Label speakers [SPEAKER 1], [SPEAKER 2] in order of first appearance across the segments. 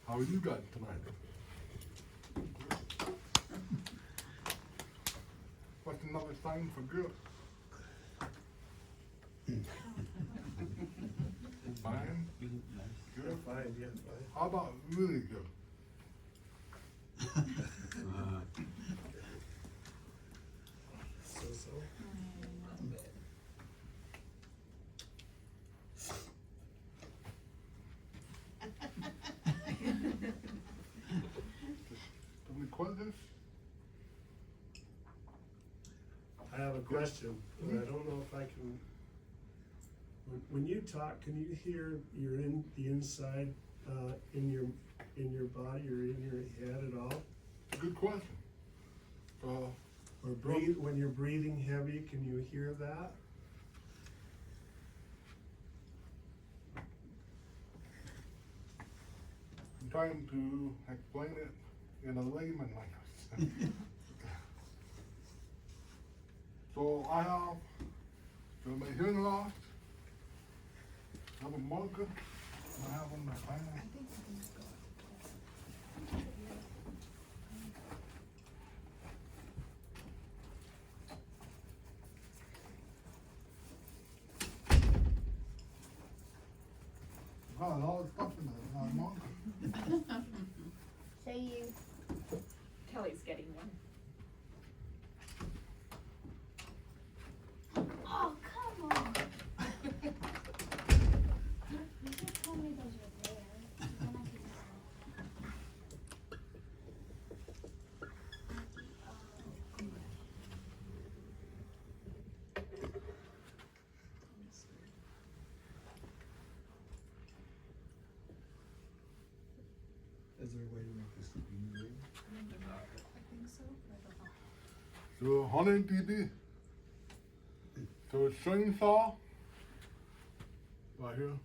[SPEAKER 1] How are you guys tonight? What's another sign for good? Fine? Good?
[SPEAKER 2] Fine, yeah, fine.
[SPEAKER 1] How about really good?
[SPEAKER 2] So.
[SPEAKER 1] Any questions?
[SPEAKER 2] I have a question, but I don't know if I can. When you talk, can you hear the inside, in your body or in your head at all?
[SPEAKER 1] Good question.
[SPEAKER 2] Or breathe, when you're breathing heavy, can you hear that?
[SPEAKER 1] I'm trying to explain it in a layman language. So I have my hearing loss. I have a marker. I have on my hand. God, all the stuff in there. My marker.
[SPEAKER 3] Say you.
[SPEAKER 4] Kelly's getting one.
[SPEAKER 3] Oh, come on. You just told me those were there. Then I could
[SPEAKER 5] Is there a way to make this easy?
[SPEAKER 4] I think so, but I don't know.
[SPEAKER 1] So 100 dB. So a chainsaw. Right here.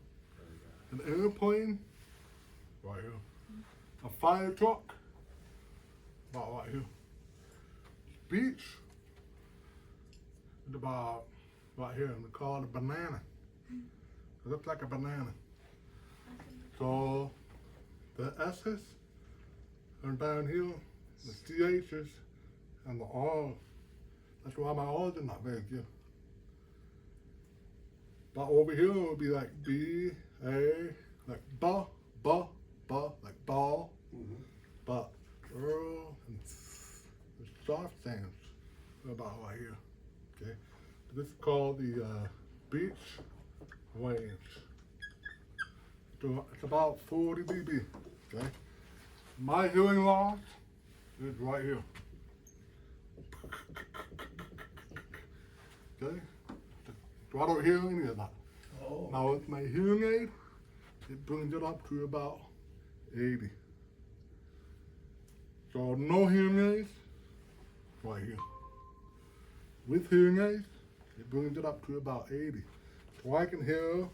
[SPEAKER 1] An airplane. Right here. A fire truck. About right here. Beach. It's about right here. And we call it a banana. It looks like a banana. So the S's are down here, the CH's and the R. That's why my R's are not very good. But over here it would be like B, A, like ba, like ball, but and the soft sounds are about right here. Okay, this is called the beach range. So it's about 40 dB. Okay, my hearing loss is right here. Okay, so I don't hear any of that.
[SPEAKER 2] Oh.
[SPEAKER 1] Now with my hearing aid, it brings it up to about 80. So no hearing aids, right here. With hearing aids, it brings it up to about 80. So I can hear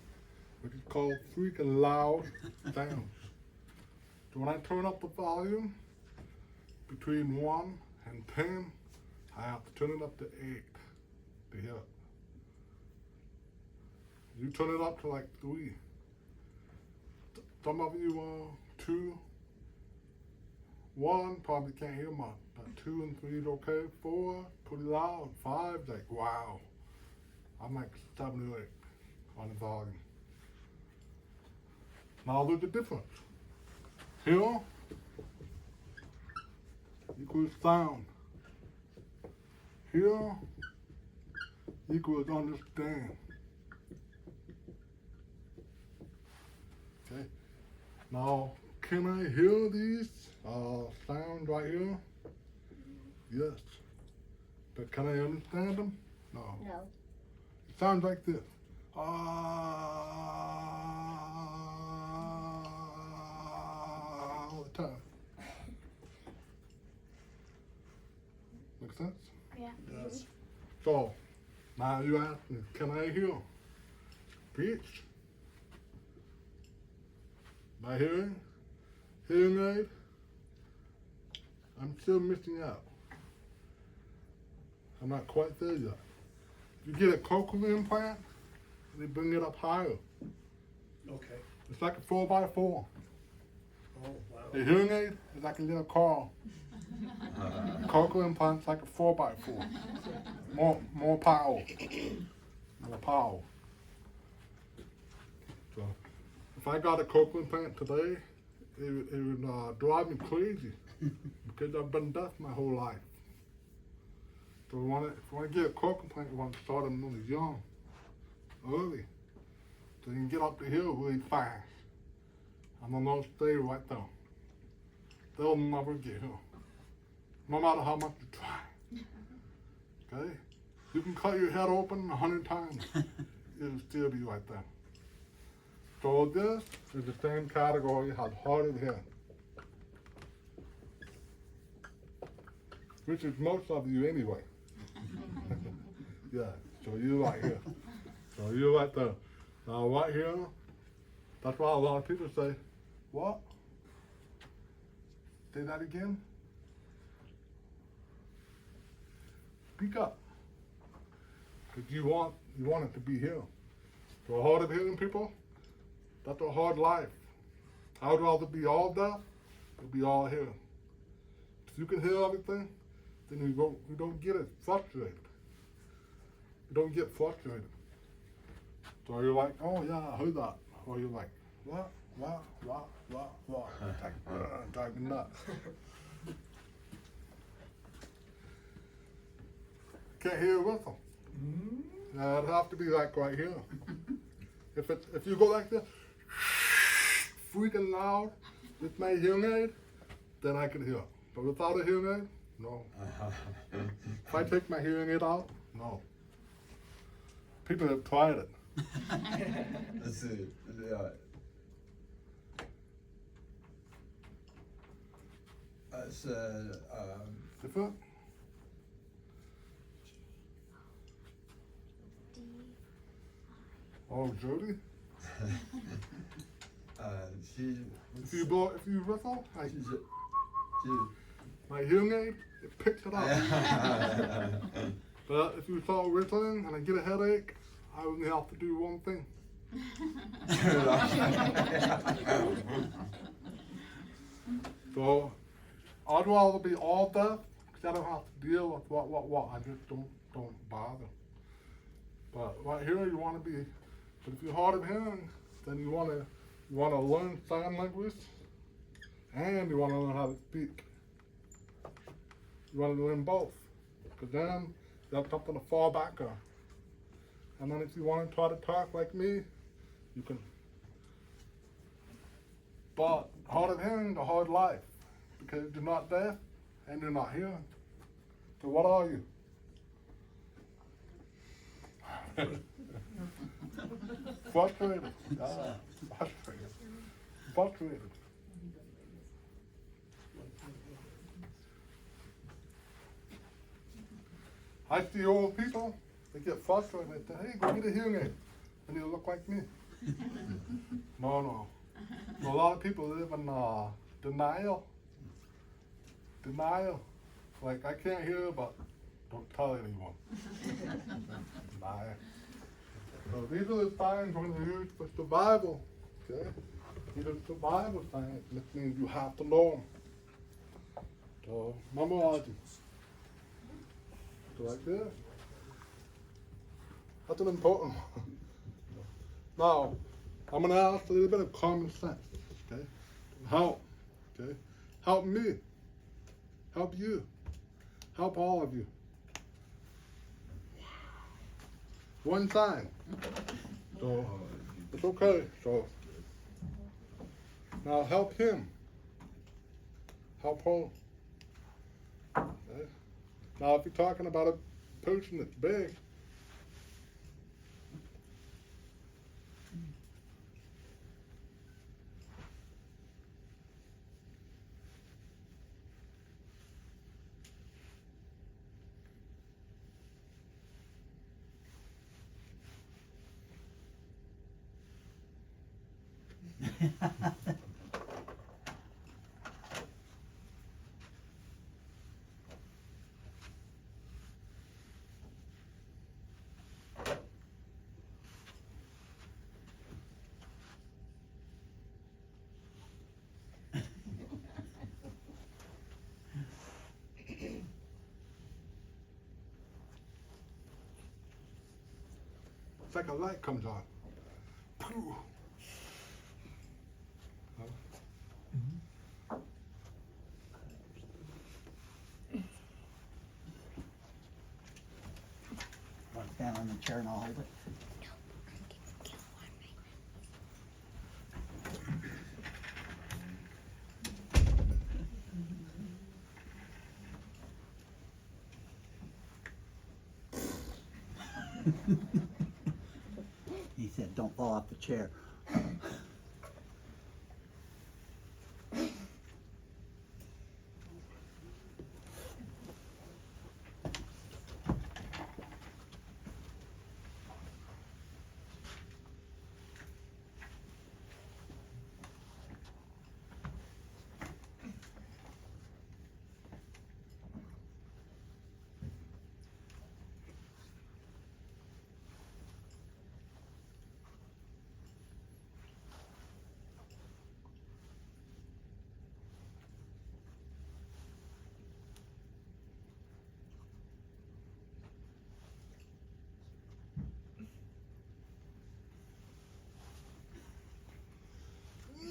[SPEAKER 1] what is called freaking loud sounds. So when I turn up the volume between 1 and 10, I have to turn it up to 8 to hear it. You turn it up to like 3. Some of you 2, 1 probably can't hear much, but 2 and 3 is okay. 4, pretty loud. 5 is like wow. I'm like 7 or 8 on the volume. Now there's a difference. Here equals sound. Here equals understand. Okay. Now, can I hear these sounds right here? Yes. But can I understand them? No.
[SPEAKER 3] No.
[SPEAKER 1] It sounds like this. All the time. Make sense?
[SPEAKER 3] Yeah.
[SPEAKER 2] Yes.
[SPEAKER 1] So, now you ask me, can I hear? Pitch. My hearing aid, I'm still missing out. I'm not quite there yet. You get a cochlear implant, they bring it up higher.
[SPEAKER 2] Okay.
[SPEAKER 1] It's like a 4x4.
[SPEAKER 2] Oh, wow.
[SPEAKER 1] A hearing aid is like a little car. Cochlear implant's like a 4x4. More power. More power. So, if I got a cochlear implant today, it would drive me crazy because I've been deaf my whole life. So if you want to get a cochlear implant, you want to start them when they're young, early, so you can get up the hill really fast. And then they'll stay right there. They'll never get here, no matter how much you try. Okay? You can cut your head open 100 times, it'll still be right there. So this is the same category as hard of hearing, which is most of you anyway. Yeah, so you right here. So you right there. Now right here, that's why a lot of people say, what? Say that again? Speak up. Because you want it to be here. So hard of hearing people, that's a hard life. I would rather be all deaf than be all hearing. If you can hear everything, then you don't get it frustrated. You don't get frustrated. So you're like, oh yeah, I heard that. Or you're like, what? It's like, drive me nuts. Can't hear with them. It'd have to be like right here. If you go like this, freaking loud with my hearing aid, then I can hear. But without a hearing aid, no. If I take my hearing aid out, no. People have tried it.
[SPEAKER 5] Let's see. Yeah. I said,
[SPEAKER 1] Different? Oh, Jody?
[SPEAKER 5] she.
[SPEAKER 1] If you whistle,
[SPEAKER 5] She.
[SPEAKER 1] my hearing aid, it picks it up. But if you start whistling and I get a headache, I only have to do one thing. So I'd rather be all deaf because I don't have to deal with what. I just don't bother. But right here you want to be. But if you're hard of hearing, then you want to learn sign language, and you want to learn how to speak. You want to learn both, because then you have something to fall back on. And then if you want to try to talk like me, you can. But hard of hearing is a hard life, because you're not deaf and you're not hearing. So what are you? Frustrated. Frustrated. I see old people, they get frustrated. They say, hey, go get a hearing aid. And you look like me. No. A lot of people live in denial. Like, I can't hear, but don't tell anyone. Denial. So these are the signs we're going to use for survival. Okay? These are survival signs, which means you have to know them. So memorize them. So like this. That's an important one. Now, I'm going to ask a little bit of common sense. Okay? Help. Okay? Help me. Help you. Help all of you. One sign. So it's okay. So now help him. Help her. Okay? Now if you're talking about a person that's big, like a light comes on. Phew.
[SPEAKER 6] Want to stand on the chair and I'll hold it? He said, don't fall off the chair.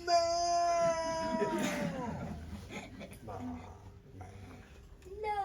[SPEAKER 1] Nah, man.
[SPEAKER 3] No.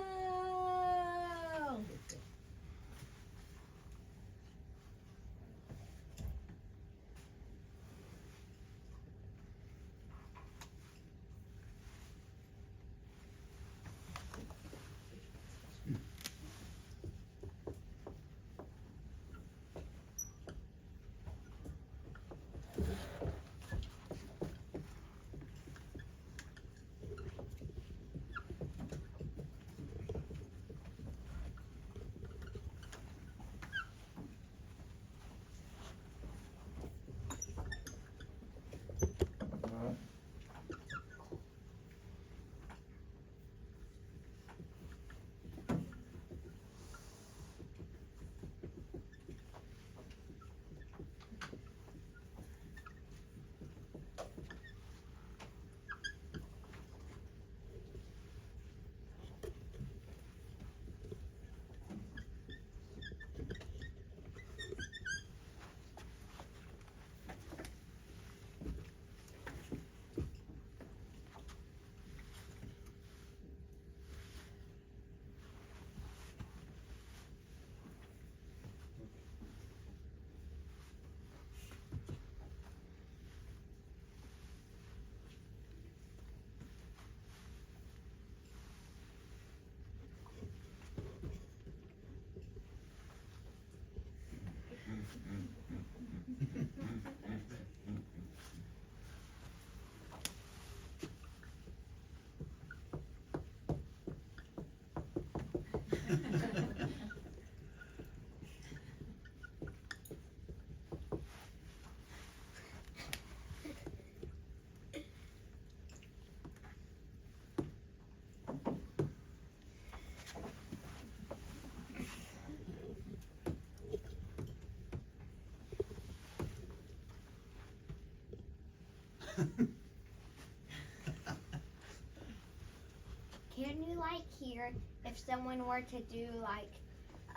[SPEAKER 3] Can you like hear if someone were to do like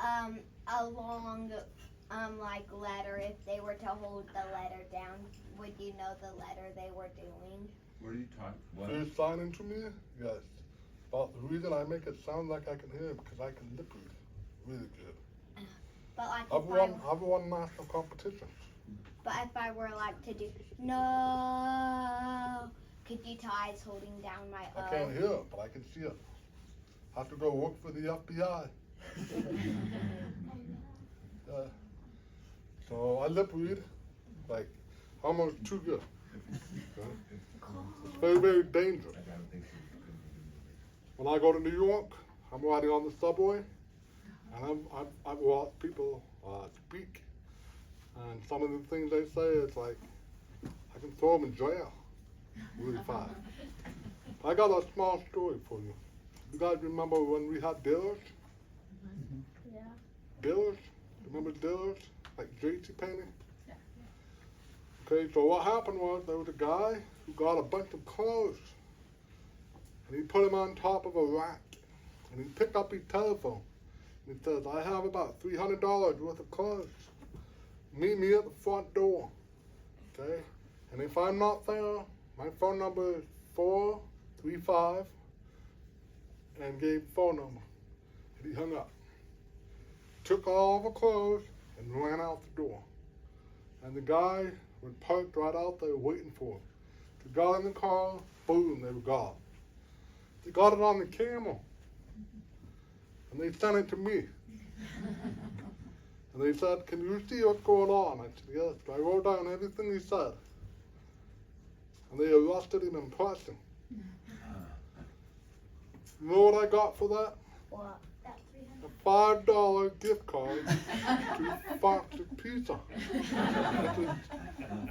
[SPEAKER 3] a long like letter, if they were to hold the letter down, would you know the letter they were doing?
[SPEAKER 5] What are you talking? What?
[SPEAKER 1] You're signing to me? Yes. But the reason I make it sound like I can hear it because I can lip read really good.
[SPEAKER 3] But like
[SPEAKER 1] I've
[SPEAKER 3] if
[SPEAKER 1] won national competitions.
[SPEAKER 3] but if I were like to do no, could you tell I was holding down my O?
[SPEAKER 1] I can't hear it, but I can see it. I have to go work for the FBI. So I lip read, like almost too good. It's very, very dangerous. When I go to New York, I'm riding on the subway, and I've watched people speak, and some of the things they say, it's like I can throw them in jail really fast. I got a small story for you. You guys remember when we had dealers?
[SPEAKER 3] Yeah.
[SPEAKER 1] Dealers? Remember dealers? Like JCPenney? Okay, so what happened was there was a guy who got a bunch of clothes and he put them on top of a rack and he picked up his telephone and he says, I have about $300 worth of clothes. meet me at the front door. Okay? And if I'm not there, my phone number is 435 and gave phone number. And he hung up. Took all the clothes and ran out the door. And the guy was parked right out there waiting for him. He got in the car, boom, they were gone. They got it on the camera. And they sent it to me. And they said, can you see what's going on? I said, yes. I wrote down everything he said. And they arrested him in Preston. You know what I got for that?
[SPEAKER 3] What?
[SPEAKER 1] A $5 gift card to Fox's Pizza.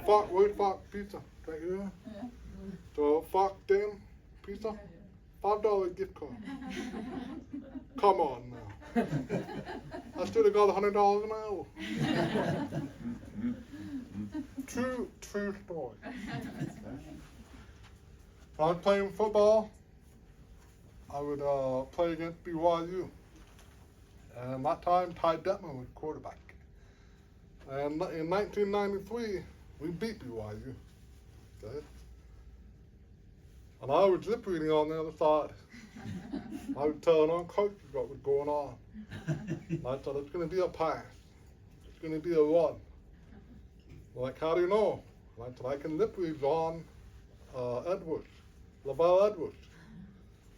[SPEAKER 1] Where's Fox Pizza? Right here? So Fox Den Pizza? $5 gift card. Come on now. I still have got $100 an hour. True story. I was playing football. I would play against BYU. And that time, Ty Detman was quarterback. And in 1993, we beat BYU. Okay? And I was lip reading on the other side. I was telling our coaches what was going on. And I said, it's going to be a pass. It's going to be a run. Like, how do you know? And I said, I can lip read on Edwards, Lavelle Edwards.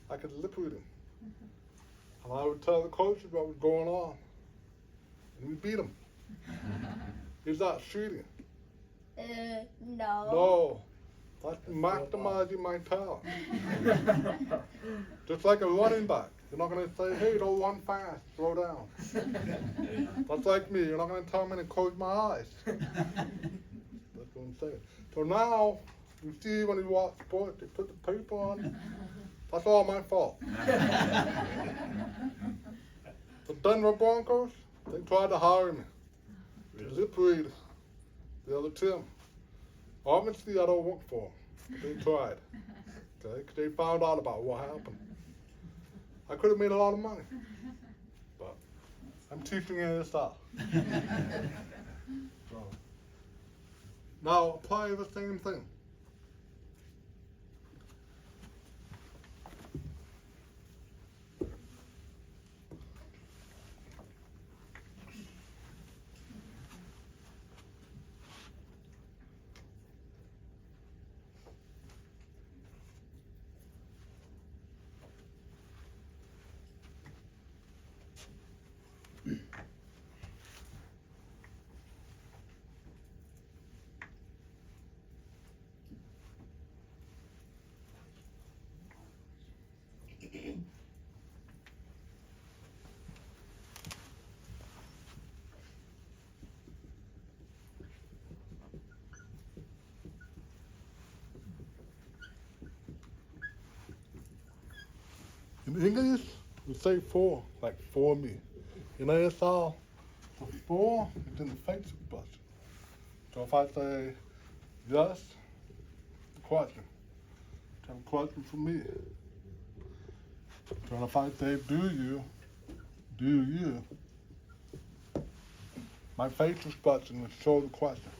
[SPEAKER 1] I could lip read him. And I would tell the coaches what was going on. And we beat him. Is that cheating?
[SPEAKER 3] No.
[SPEAKER 1] No. That's maximizing my talent. Just like a running back. You're not going to say, hey, don't run fast, slow down. That's like me. You're not going to tell me to close my eyes. That's what I'm saying. So now, you see when you watch sports, they put the paper on. That's all my fault. The Denver Broncos, they tried to hire me. Zip read, the other Tim. Obviously, I don't work for them. But they tried. Okay? 'Cause they found out about what happened. I could have made a lot of money. But I'm teaching you this out. So, now, apply the same thing. In English, we say for, like for me. In ASL, the for is in the face button. So if I say yes, question. You have a question for me. So if I say do you, my face expression will show the question.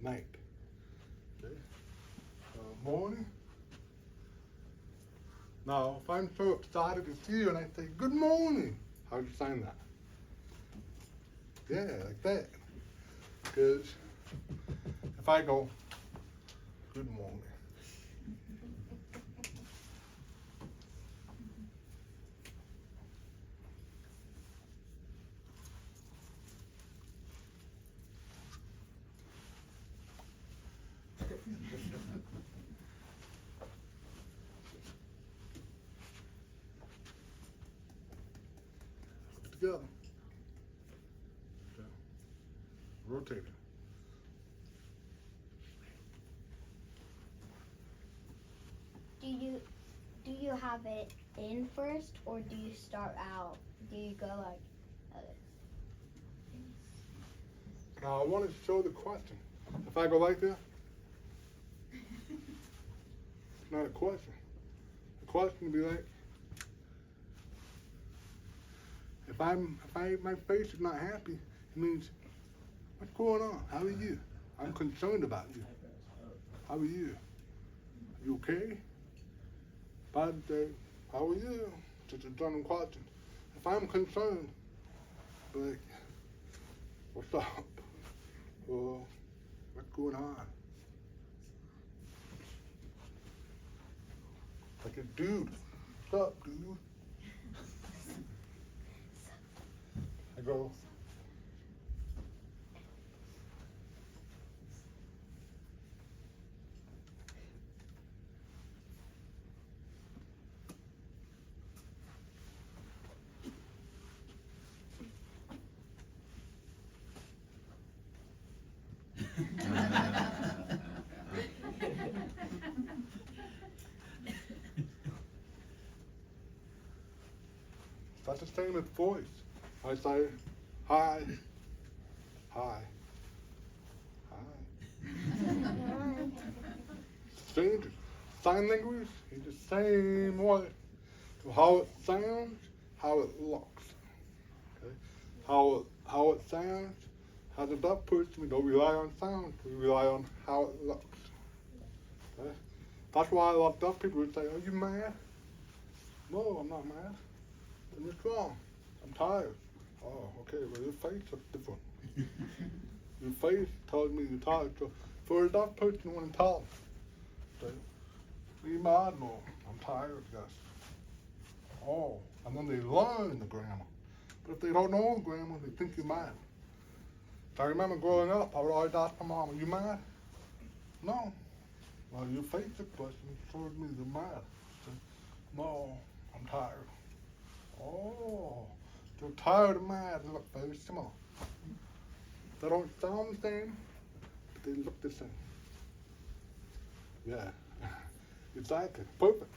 [SPEAKER 1] night. Okay? Morning. Now, if I'm so excited to see you and I say, good morning, how do you sign that? Yeah, like that. Because if I go, good morning. Together. Okay. Rotate it.
[SPEAKER 3] Do you have it in first, or do you start out? Do you go like?
[SPEAKER 1] Now I want to show the question. If I go like this, it's not a question. The question would be like, if my face is not happy, it means, what's going on? How are you? I'm concerned about you. How are you? Are you okay? Bad day. How are you? Just a general question. If I'm concerned, like, what's up? Or what's going on? Like a dude. What's up, dude? I go, that's the same with voice. I say, hi, hi, hi. Changes. Sign language is the same way. So how it sounds, how it looks. Okay? How it sounds, as a deaf person, we don't rely on sound, we rely on how it looks. Okay? That's why a lot of deaf people would say, are you mad? No, I'm not mad. Then what's wrong? I'm tired. Oh, okay, well your face looks different. Your face tells me you're tired. So for a deaf person you want to tell them, say, are you mad? No, I'm tired, yes. Oh, and then they learn the grammar. But if they don't know the grammar, they think you're mad. So I remember growing up, I would always ask my mom, are you mad? No. Well, your face expression showed me you're mad. I said, no, I'm tired. Oh, so tired and mad look very similar. They don't sound the same, but they look the same. Yeah, exactly, perfect.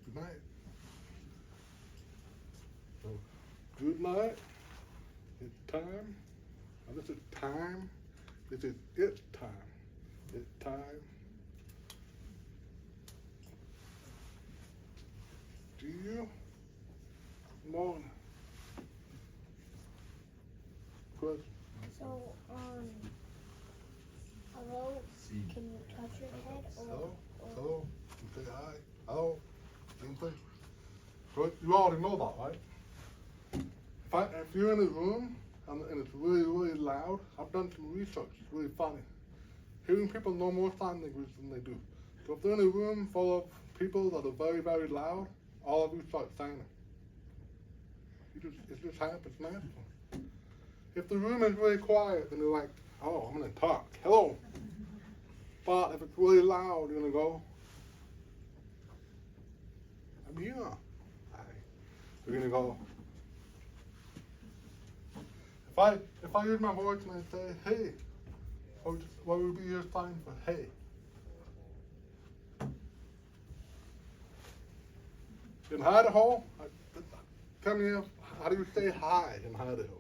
[SPEAKER 1] Good night. So, good night. It's time. Now this is time. This is it's time. It's time. Do you? Morning. Question.
[SPEAKER 3] So hello. Can you touch your head or?
[SPEAKER 1] Hello? Hello? You say hi? Hello? Same thing. So you already know that, right? If you're in a room and it's really, really loud, I've done some research. It's really funny. Hearing people know more sign language than they do. So if they're in a room full of people that are very, very loud, all of you start signing. It just happens naturally. If the room is really quiet, then you're like, oh, I'm gonna talk. Hello. But if it's really loud, you're gonna go, I'm here. Hi. You're gonna go. If I use my voice and I say, hey, what would be your sign for hey? In Idaho, tell me, how do you say hi in Idaho?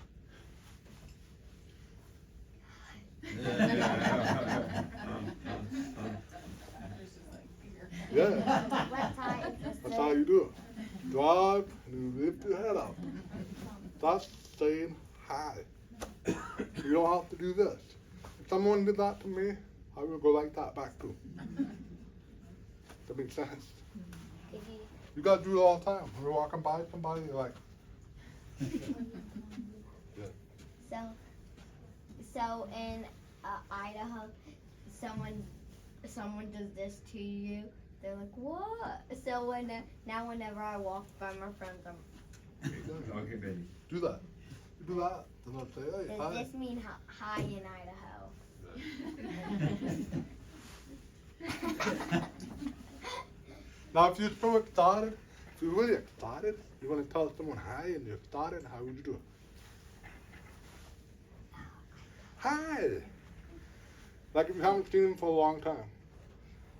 [SPEAKER 1] Yeah,
[SPEAKER 3] Let's tie it this
[SPEAKER 1] that's how you do it. Drive and you lift your head up. That's saying hi. You don't have to do this. If someone did that to me, I would go like that back too. That makes sense.
[SPEAKER 3] If you
[SPEAKER 1] You gotta do it all the time. When you're walking by somebody, you're like,
[SPEAKER 3] so in Idaho, someone does this to you. They're like, what? So now whenever I walk by my friends, I'm
[SPEAKER 5] Okay, baby.
[SPEAKER 1] do that. You do that, then I'll say, hey,
[SPEAKER 3] does
[SPEAKER 1] hi.
[SPEAKER 3] this mean hi in Idaho?
[SPEAKER 1] Now, if you're so excited, if you're really excited, you want to tell someone hi and you're excited, how would you do it? Hi! Like if you haven't seen them for a long time.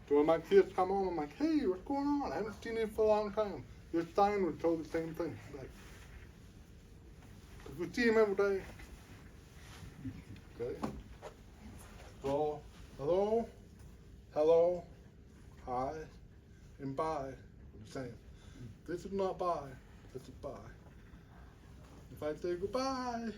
[SPEAKER 1] So when my kids come home, I'm like, hey, what's going on? I haven't seen you for a long time. Your sign would show the same thing. Like, if we see him every day. Okay? So, hello, hello, hi, and bye. The same. This is not bye, this is bye. If I say goodbye,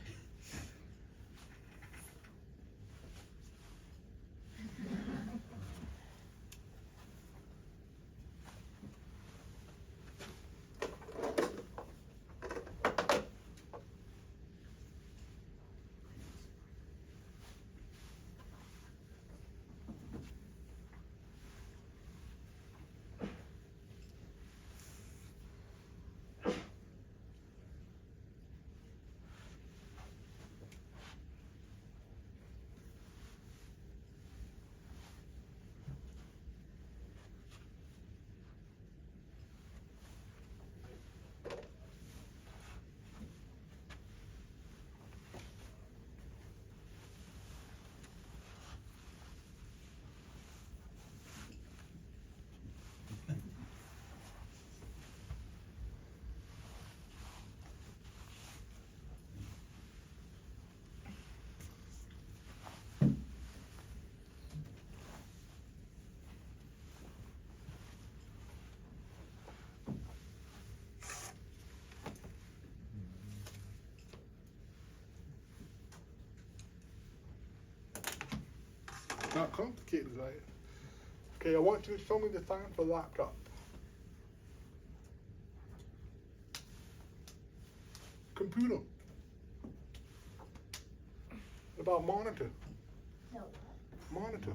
[SPEAKER 1] not complicated, right? Okay, I want you to show me the sign for laptop. Computer. What about monitor?
[SPEAKER 3] No.
[SPEAKER 1] Monitor.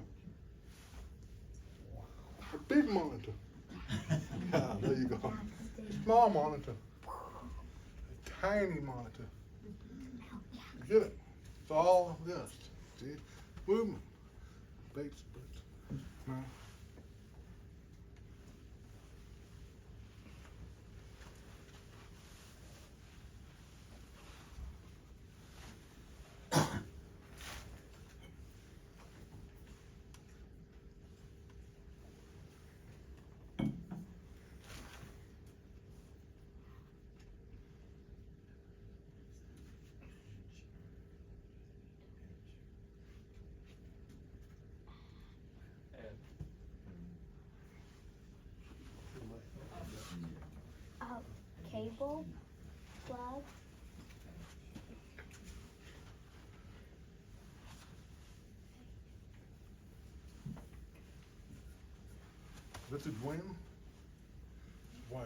[SPEAKER 1] A big monitor. Yeah, there you go. Small monitor. A tiny monitor. You get it? It's all this. See? Movement. Base splits. No.
[SPEAKER 3] Cable plug.
[SPEAKER 1] This is when? Wire.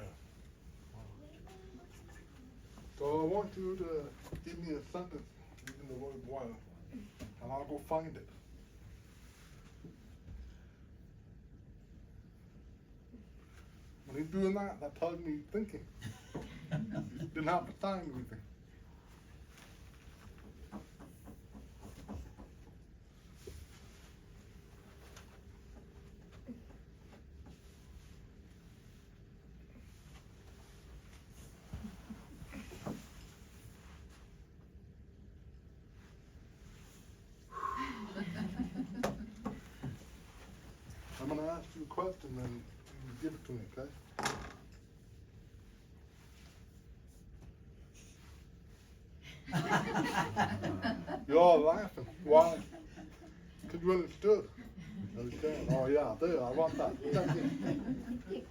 [SPEAKER 1] So I want you to give me a sentence using the word wire, and I'll go find it. When he's doing that, that tells me he's thinking. Didn't have to sign anything. I'm gonna ask you a question and you give it to me, okay? You're all laughing. Why? Because you understood. Understand? Oh yeah, there, I want that. Thank you.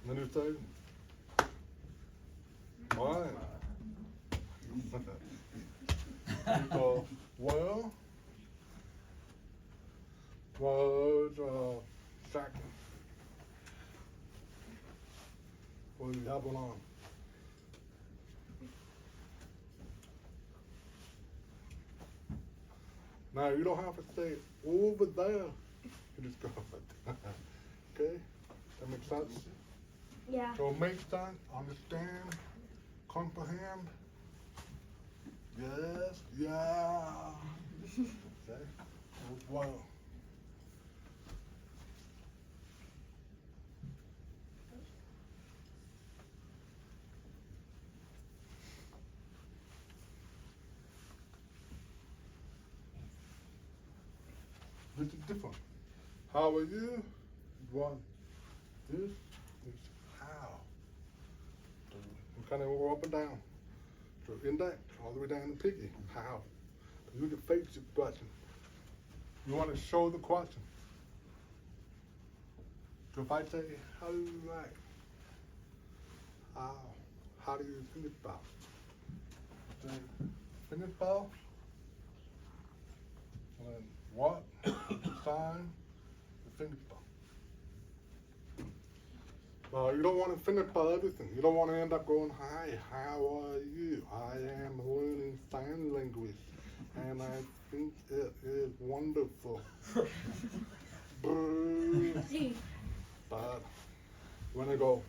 [SPEAKER 1] Then you say, fine. You go, well, was, second. What do you have one on? Now you don't have to say over there. You just go okay? That makes sense?
[SPEAKER 3] Yeah.
[SPEAKER 1] So make sense, understand, comprehend. Yes, yeah. Okay? Well. This is different. How are you? One. This is how. So we kind of go up and down. So index all the way down to piggy. How? You can face the question. You want to show the question. So if I say, how do you like? How do you finish ball? Say, finish ball? And then what? Sign the finish ball. Well, you don't want to finish by everything. You don't want to end up going, hi, how are you? I am learning sign language, and I think it is wonderful. Brrr. But when I go,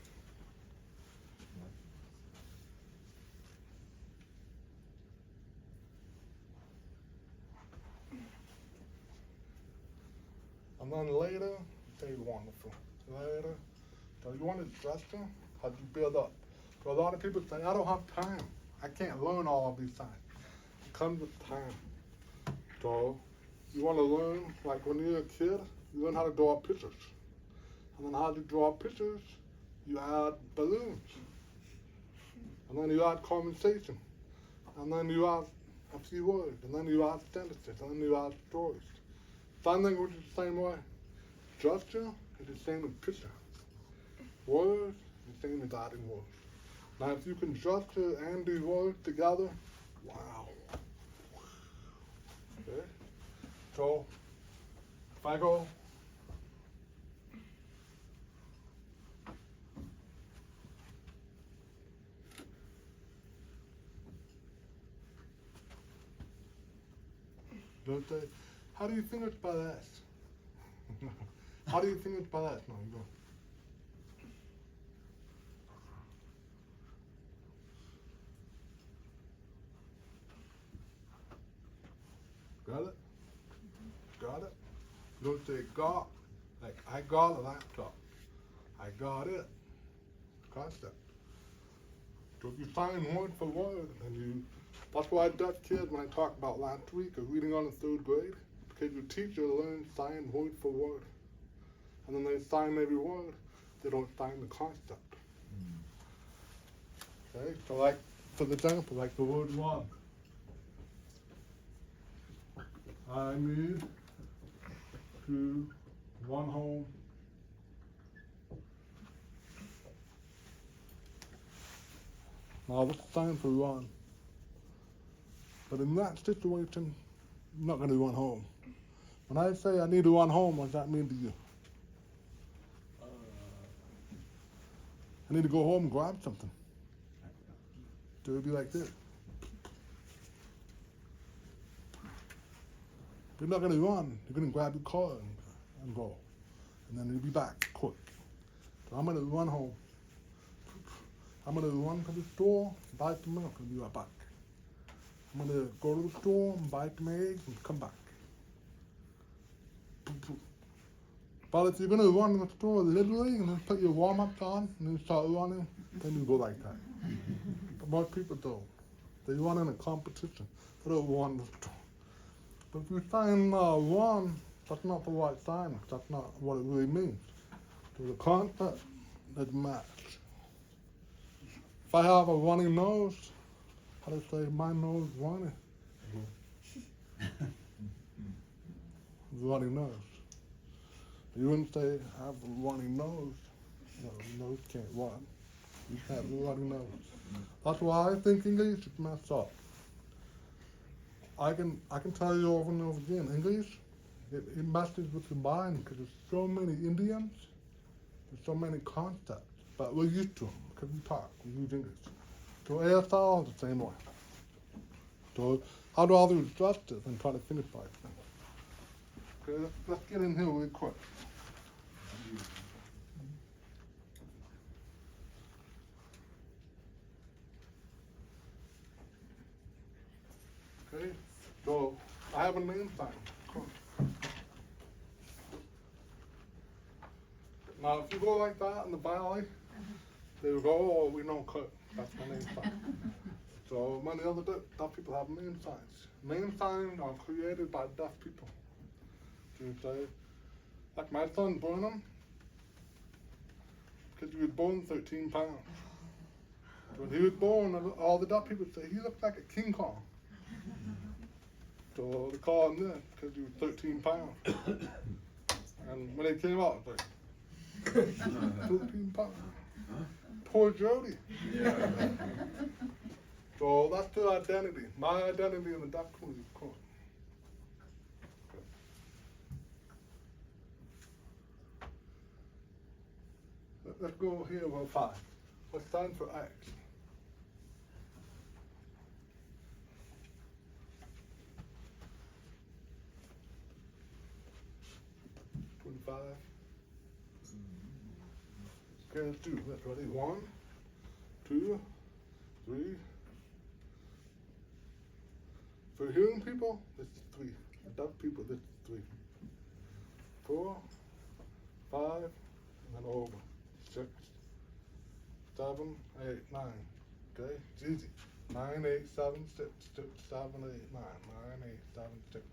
[SPEAKER 1] and then later, say wonderful. Later, so you want to gesture? How do you build up? So a lot of people say, I don't have time. I can't learn all of these signs. It comes with time. So you want to learn, like when you're a kid, you learn how to draw pictures. And then how to draw pictures, you add balloons. And then you add conversation. And then you add a few words. And then you add sentences. And then you add stories. Sign language is the same way. Gesture is the same as picture. Words is the same as adding words. Now if you can gesture and do words together, wow. Okay? So if I go, don't say, how do you finish by that? How do you finish by that? No, you go. Got it? Got it? You don't say got, like I got a laptop. I got it. Concept. So if you find word for word, and you, that's why Dutch kids, when I talked about last week, are reading on in third grade, because your teacher learns sign word for word. And then they sign every word, they don't sign the concept. Okay, so like, for example, like the word one. I need to run home. Now that's the sign for run. But in that situation, I'm not going to run home. When I say I need to run home, what does that mean to you? I need to go home and grab something. So it would be like this. You're not going to run. You're going to grab your car and go. And then you'll be back quick. So I'm going to run home. I'm going to run to the store, buy some milk, and be right back. I'm going to go to the store and buy some eggs and come back. But if you're going to run in the store literally and then put your warm-up on and then start running, then you go like that. But most people don't. They run in a competition. They don't run in the store. But if you sign run, that's not the right sign. That's not what it really means. So the concept doesn't match. If I have a runny nose, how do I say my nose running? runny nose. You wouldn't say I have a runny nose. No, your nose can't run. You have a runny nose. That's why I think English is messed up. I can tell you over and over again, English, it messes with your mind because there's so many Indians, there's so many concepts, but we're used to them because we talk, we use English. So ASL is the same way. So I'd rather address this than try to finish by it. Okay, let's get in here really quick. Okay, so I have a name sign. Cool. Now, if you go like that in the valley, they will go, oh, we don't cut. That's my name sign. So many other deaf people have name signs. Name signs are created by deaf people. So you say, like my son Burnham, because he was born 13 pounds. When he was born, all the deaf people say, he looks like a King Kong. So they call him this because he was 13 pounds. And when he came out, it's like, 13 pounds. Poor Jody. So that's the identity. My identity in the deaf community is cool. Let's go here with 5. What's stand for X? Okay, let's do this. Ready? 1, 2, 3. For hearing people, this is 3. For deaf people, this is 3. 4, 5, and then over. 6, 7, 8, 9. Okay, it's easy. 9, 8, 7, 6, 6, 7, 8, 9. 9, 8, 7, 6.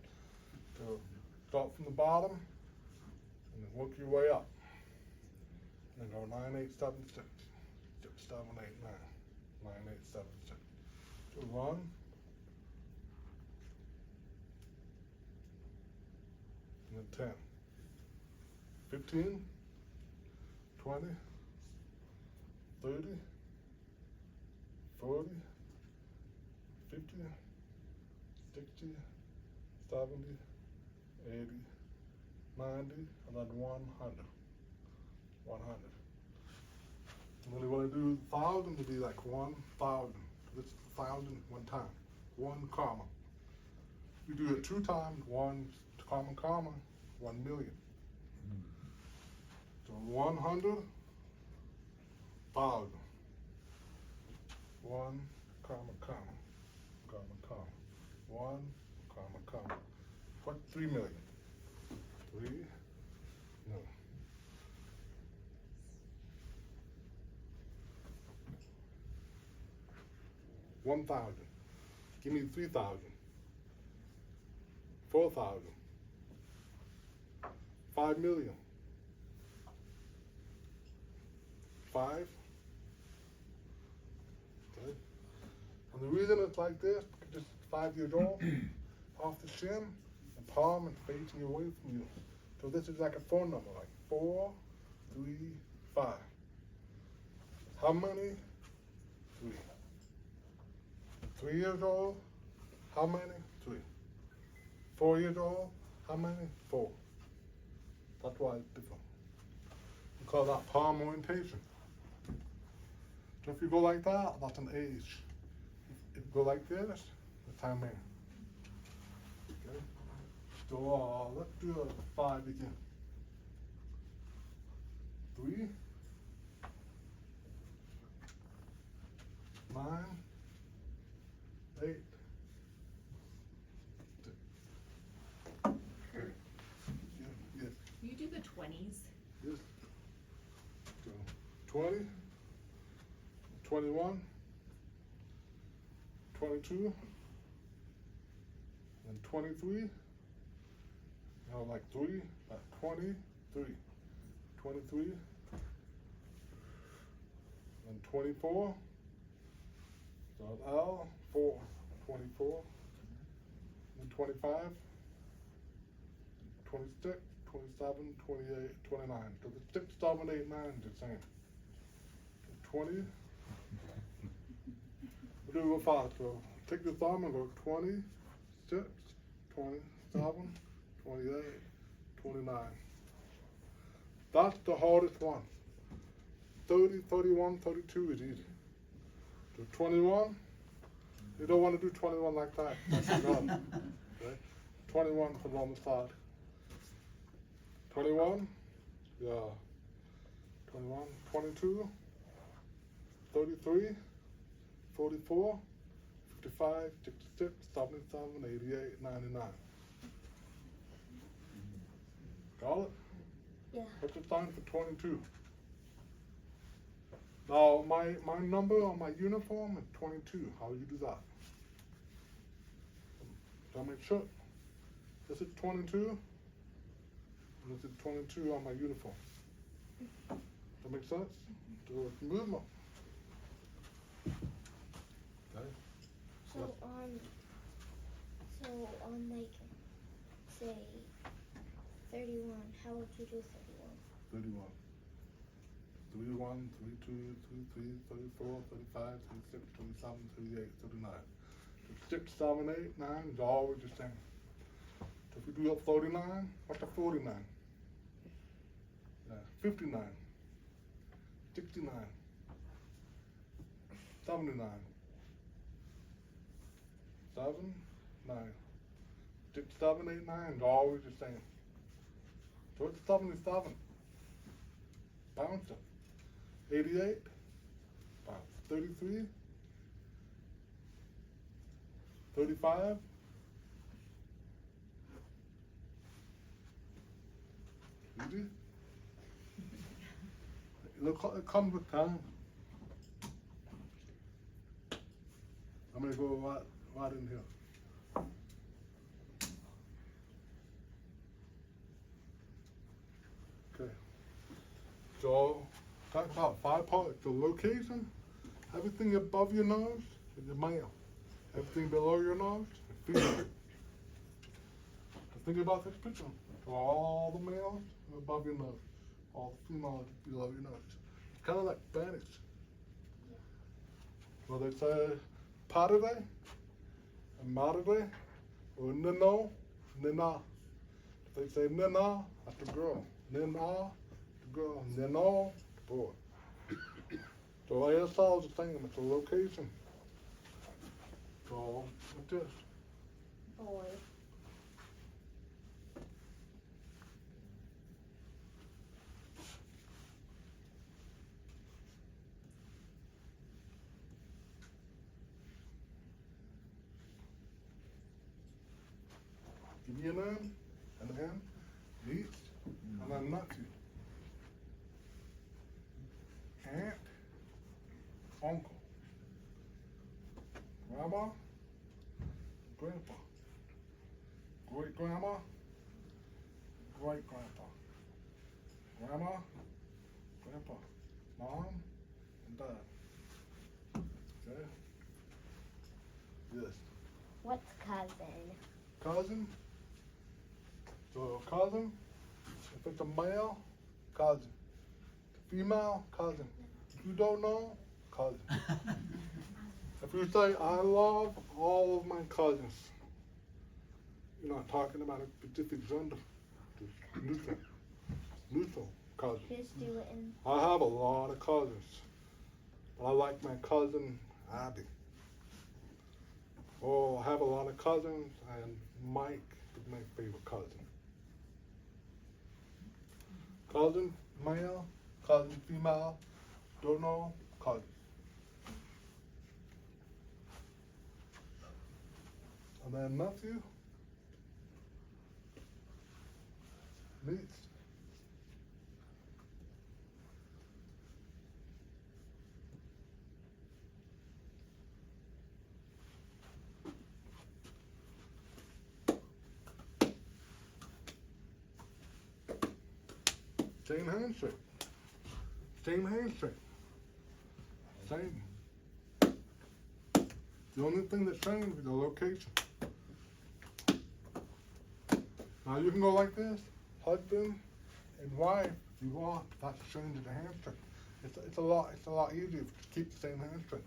[SPEAKER 1] So start from the bottom and then work your way up. And go 9, 8, 7, 6, 6, 7, 8, 9, 9, 8, 7, 6. So 1, and then 10, 15, 20, 30, 40, 50, 60, 70, 80, 90, and then 100. 100. And then what I do, 1,000 to be like 1,000. This is 1,000 one time. 1 comma. You do it 2 times, 1 comma comma, 1 million. So 100,000. 1 comma comma, comma comma. 1 comma comma. What's 3 million? 3 no. 1,000. Give me 3,000. 4,000. 5 million. 5. Okay. And the reason it's like this, because this is 5 years old, off the chin, the palm is facing away from you. So this is like a phone number, like 4, 3, 5. How many? 3. 3 years old, how many? 3. 4 years old, how many? 4. That's why it's different. We call that palm orientation. So if you go like that, that's an age. If you go like this, that's how many. Okay? So let's do a 5 again. 3, 9, 8, 6. Yes,
[SPEAKER 4] You do the 20s.
[SPEAKER 1] yes. So 20, 21, 22, and 23. Now like 3, like 23, 23, and 24. So L, 4, 24, and 25, 26, 27, 28, 29. So the 6, 7, 8, 9 is the same. 20. We'll do it real fast. So take your thumb and go 26, 27, 28, 29. That's the hardest one. 30, 31, 32 is easy. So 21, you don't want to do 21 like that. That's enough. Okay? 21 for on the side. 21, yeah. 21, 22, 33, 44, 55, 66, 77, 88, 99. Got it?
[SPEAKER 3] Yeah.
[SPEAKER 1] What's the sign for 22? Now, my number on my uniform is 22. How do you do that? So I make sure. This is 22. And this is 22 on my uniform. That make sense? So it's movement. Okay.
[SPEAKER 3] So on like, say, 31, how would you do 31?
[SPEAKER 1] 31. 31, 32, 33, 34, 35, 36, 27, 38, 39. 6, 7, 8, 9 is always the same. So if we do up 39, what's the 49? Yeah, 59, 69, 79, 7, 9. 6, 7, 8, 9 is always the same. So it's 77. Bounce it. 88, bounce. 33, 35, 80. It comes with time. I'm gonna go right in here. Okay. So, talk about 5 parts. The location, everything above your nose is the male. Everything below your nose is female. So think about this picture. So all the males are above your nose. All the females are below your nose. It's kind of like Spanish. Well, they say padre, madre, or nino, nina. If they say nina, that's the girl. Nina, the girl. Nino, the boy. So ASL is the same. It's a location. So, what's this?
[SPEAKER 3] Boy.
[SPEAKER 1] Give me a name, and M, niece, and then nephew. Aunt, uncle, grandma, grandpa, great grandma, great grandpa, grandma, grandpa, mom, and dad. Okay? Yes.
[SPEAKER 3] What's cousin?
[SPEAKER 1] Cousin. So cousin, if it's a male, cousin. Female, cousin. If you don't know, cousin. If you say, I love all of my cousins, you're not talking about a specific gender. Just neutral. Neutral cousin.
[SPEAKER 3] Just do it in.
[SPEAKER 1] I have a lot of cousins, but I like my cousin Abby. Oh, I have a lot of cousins, and Mike is my favorite cousin. Cousin, male, cousin, female, don't know, cousin. And then nephew, niece. Same handshake. Same handshake. Same. The only thing that changed is the location. Now you can go like this, husband and wife. You want that's changing the hamstring. It's a lot easier to keep the same hamstring.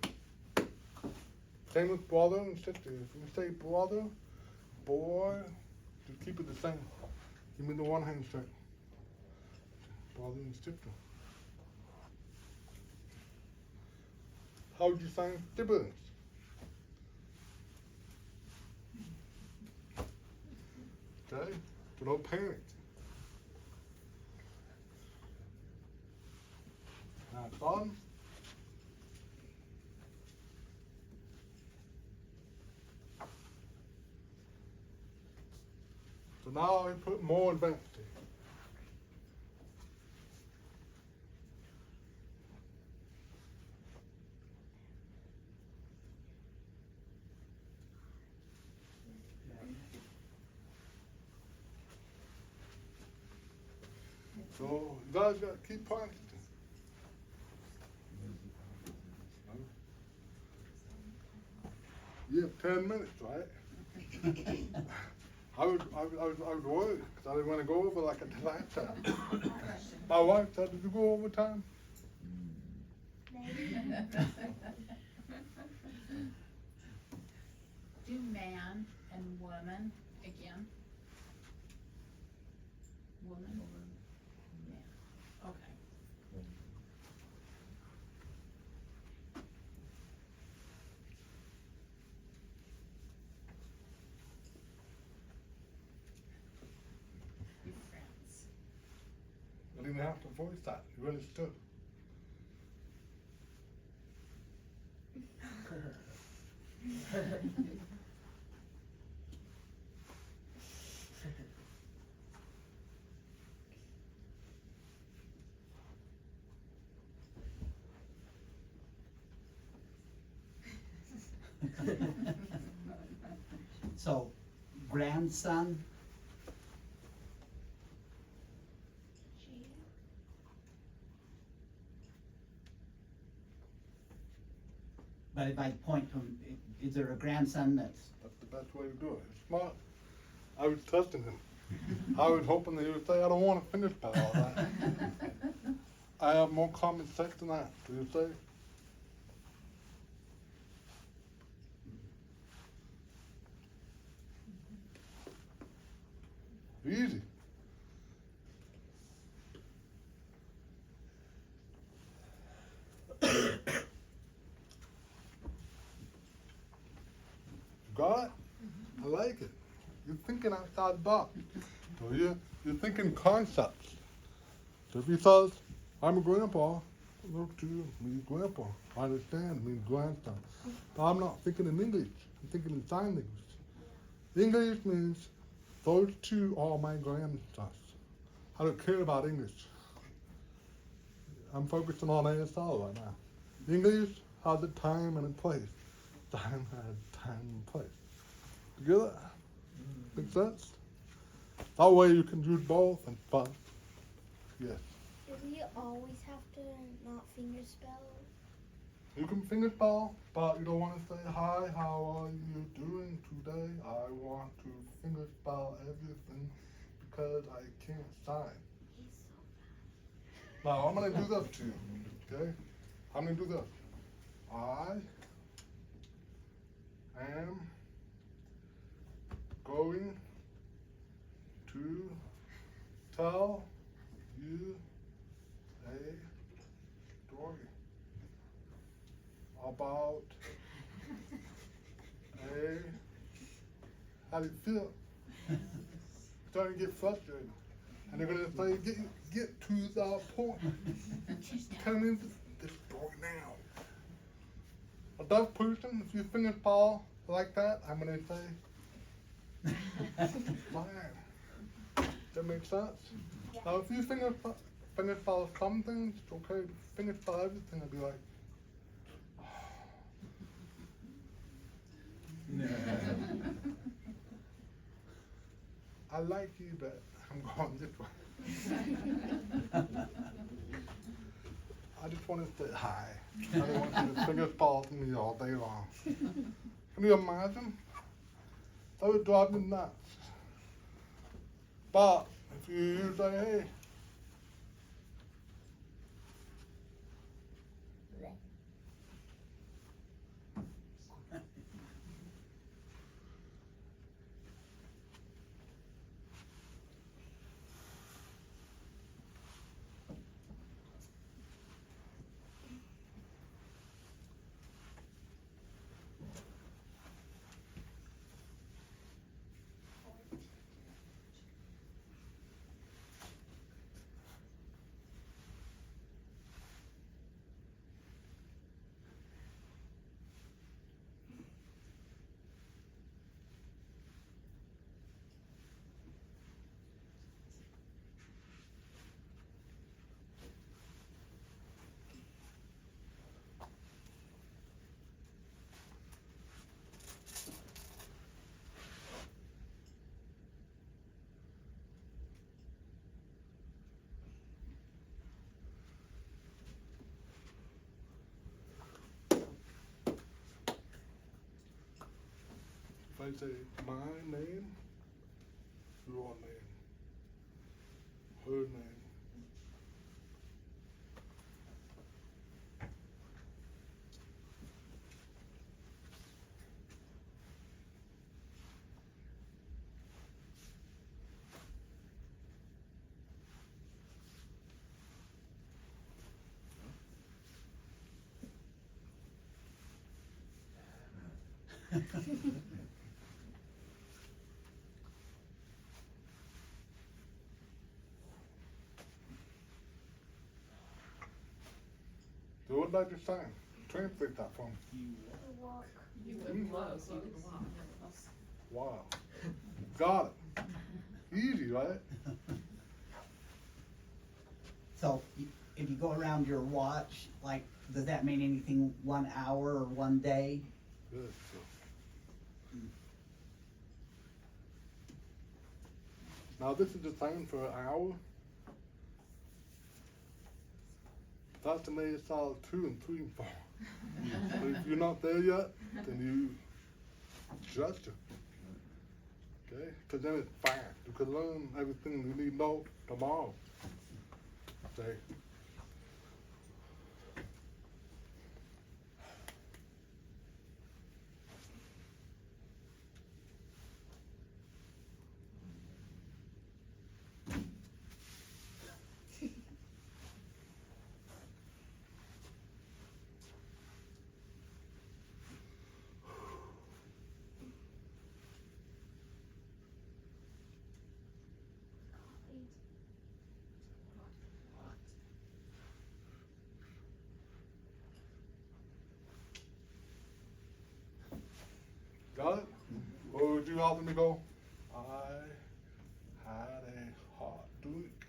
[SPEAKER 1] Same with brother and sister. If you say brother, boy, just keep it the same. Give me the one hamstring. Brother and sister. How would you say siblings? Okay, so don't panic. Now, son. So now I put more advanced here. So you guys got to keep practicing. You have 10 minutes, right? I was worried because I didn't want to go over like a last time. My wife said, "Did you go over time?"
[SPEAKER 7] Do man and woman again. Woman or man? Okay. Be friends.
[SPEAKER 1] I didn't have to voice that. You understood.
[SPEAKER 6] So, grandson, but if I point to him, is there a grandson that's,
[SPEAKER 1] That's the best way to do it. It's smart. I was testing him. I was hoping that he would say, "I don't want to finish by all that." I have more common sense than that. Do you say? Easy. Got it? I like it. You're thinking outside the box. So you're thinking concepts. So if he says, "I'm a grandpa," look to you, means grandpa. I understand, means grandson. But I'm not thinking in English. I'm thinking in sign language. English means those two are my grandsons. I don't care about English. I'm focusing on ASL right now. English has a time and a place. Sign has time and place. Together? Make sense? That way you can use both and fun. Yes.
[SPEAKER 3] Do we always have to not finger spell?
[SPEAKER 1] You can finger spell, but you don't want to say, "Hi, how are you doing today? I want to finger spell everything because I can't sign." Now, I'm going to do this to you, okay? I'm going to do this. I am going to tell you a story about how do you feel? Starting to get frustrated. And they're gonna say, get to the point. Tell me the story now. A deaf person, if you finish ball like that, I'm gonna say, fine. That makes sense?
[SPEAKER 3] Yeah.
[SPEAKER 1] Now if you finish ball some things, it's okay. Finish ball everything, I'd be like, I like you, but I'm going this way. I just want to say hi. I don't want you to finish ball to me all day long. Can you imagine? That would drive me nuts. But if you say, hey, if I say my name, your name, her name. So what did I just sign? Translate that for me.
[SPEAKER 3] Walk.
[SPEAKER 4] You live close, you can walk.
[SPEAKER 1] Wow. Got it. Easy, right?
[SPEAKER 6] So if you go around your watch, like, does that mean anything 1 hour or 1 day?
[SPEAKER 1] Good. So. Now this is the time for an hour. That's the main style 2 and 3 and 4. So if you're not there yet, then you adjust it. Okay? Because then it's fast. You can learn everything you need to know tomorrow. Okay? Got it? Or would you help me go? I had a hot drink,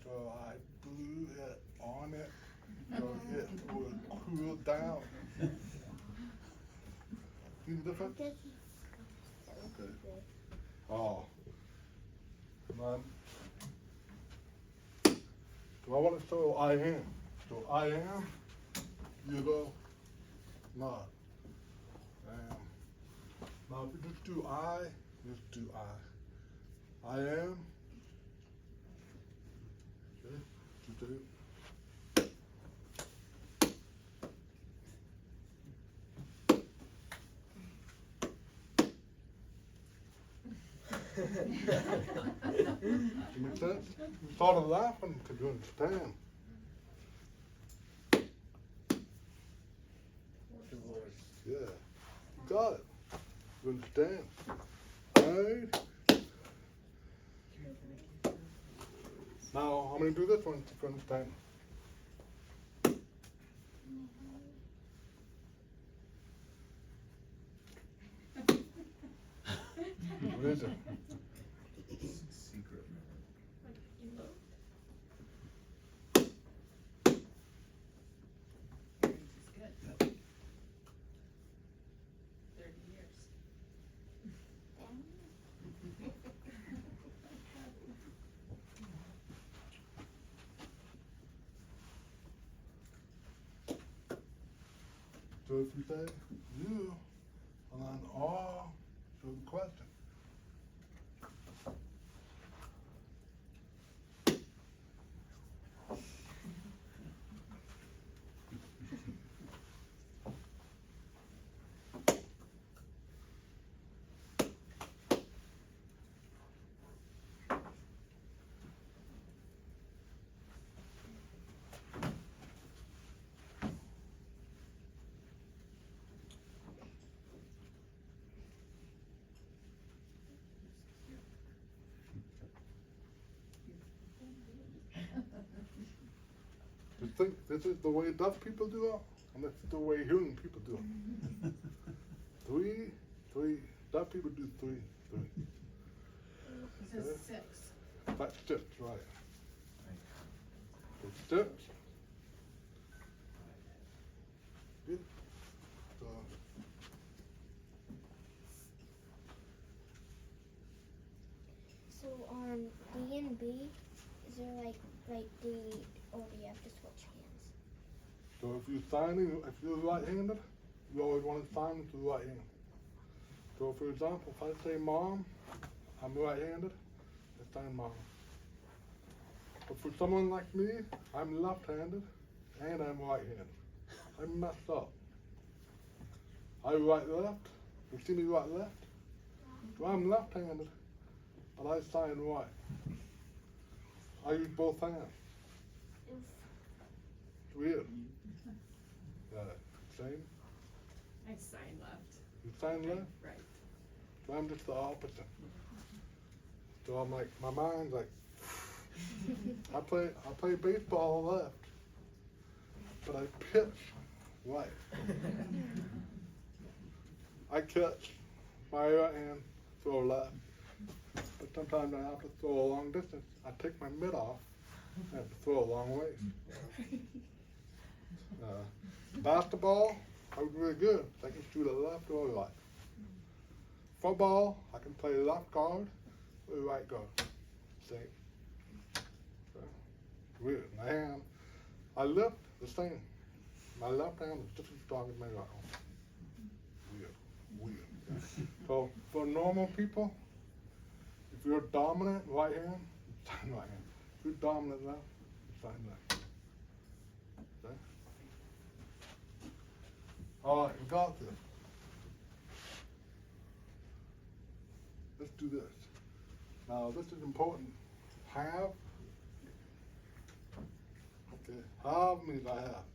[SPEAKER 1] so I blew it on it so it would cool down. See the difference? Okay. Oh. Come on. So I want to show I am. So I am, you go, not. Am. Now if you just do I, just do I. I am. Okay, just do it. Make sense? You started laughing because you understand. Yeah, you got it. You understand. Alright. Now I'm gonna do this one if you understand. What is it?
[SPEAKER 5] Secret.
[SPEAKER 7] It's good. 30 years.
[SPEAKER 1] So if you say you, and then all, so the question. think this is the way deaf people do it, and this is the way hearing people do it. Three. Deaf people do three.
[SPEAKER 7] It says 6.
[SPEAKER 1] That's six, right? It's six. Good. So,
[SPEAKER 3] So on D and B, is there like D, or do you have to switch hands?
[SPEAKER 1] so if you're signing, if you're right-handed, you always want to sign with the right hand. So for example, if I say mom, I'm right-handed, I sign mom. But for someone like me, I'm left-handed and I'm right-handed. I'm messed up. I right left. You see me right left? So I'm left-handed, but I sign right. I use both hands. It's weird. Same.
[SPEAKER 4] I sign left.
[SPEAKER 1] You sign left.
[SPEAKER 4] Right.
[SPEAKER 1] So I'm just the opposite. So I'm like, my mind's like, I play baseball left, but I pitch right. I catch my right hand, throw left. But sometimes I have to throw a long distance. I take my mitt off and have to throw a long ways. Basketball, I was really good. I can shoot a left or a right. Football, I can play left guard or right guard. Same. So, weird. My hand, I lift the same. My left hand is just as strong as my right hand. Weird. So for normal people, if you're dominant right hand, sign right hand. If you're dominant left, sign left. Okay? All right, we got this. Let's do this. Now this is important. Have. Okay, have means I have.